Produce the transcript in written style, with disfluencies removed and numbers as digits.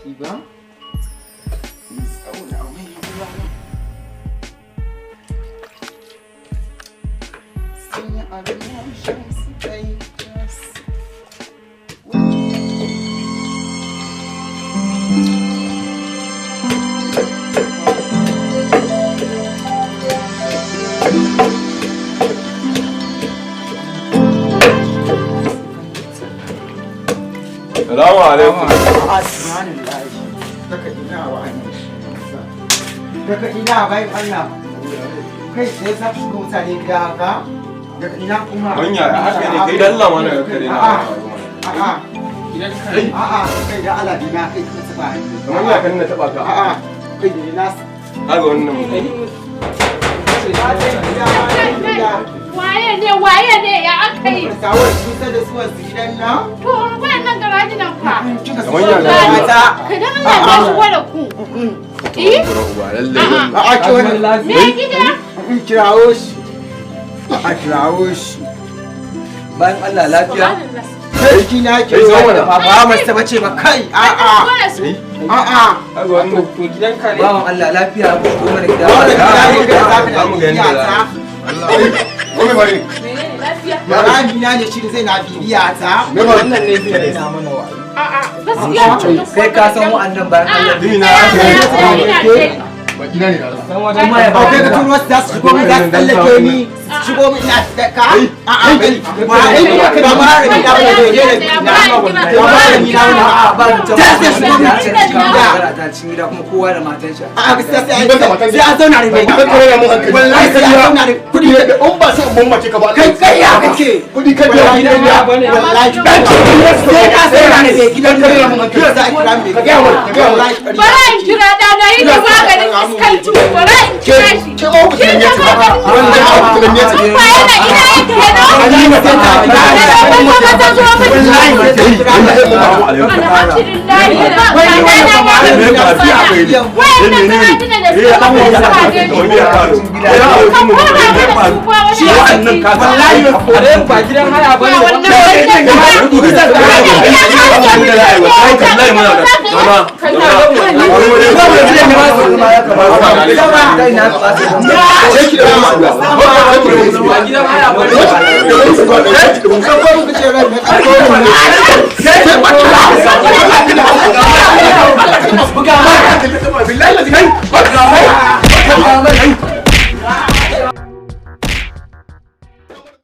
ɗaki ba. Tsauna mai ruwa. Sun yi abin yamshin su kai. Salamu alaikum. Daga ina wa daga ina bai Allah. Kai sai sa ku mutane gida haka. Daga ina kuma. Manya da haka ne kai dalla mana ka kare na. A'a. Idan kai. A'a kai da Allah dina kai ka taba. Manya kan na taba ka. A'a kai da ina. Kaga wannan. Waye ne ya aka yi? Sawar kusa da suwan su gidan nan. To wannan garaji nan fa. Manya da mata. Ka dan Allah ya shigo da ku. A'a ki wannan Me gida? kirawo shi. A'a kirawo shi. Bayan Allah lafiya. Sarki na ke wanda ba mu ta bace ba kai. A'a. A'a. Kaga wannan To gidanka ne. Bawan Allah lafiya ku shigo mana gida. Wanda gida ne ga za zafi mu ga yanda za. Menene lafiya? Marami na ne shi zai na bibiya ta. Wannan ne zai na mana wa. A'a gaskiya. Kai ka san wa'annan bayan Allah. Dina Baki na ne da Allah. Kuma ya ba Akwai ka turo su za su shigo min za su tsallake ni. Shigo min ina da ka. A'a kai. Ba ai ni ka da mara ni da ba da je da na. Ba ni na na. ba mu ta Ta sai shigo min cikin gida. ta cikin gida kuma kowa da matan shi. A'a gaskiya sai an zauna da mai Ka kare mu hankali. wallahi sai an zauna da Kudi ne da in ba sai in mace ka ba. kai kai ya kake. Kudi kai biya gidan ya bane. Wallahi sai ka sai na ne gidan kare mu hankali. Za a kira mu Ka ga mu, ka ga mu. Bara in kira ɗana yi da maganin iskanci. Bara in kira shi. Ke ma ku ne ce ba. Wannan ya ku ne ce. Ba yana ina yake kenan. Ali ma sai ta kira. Billahi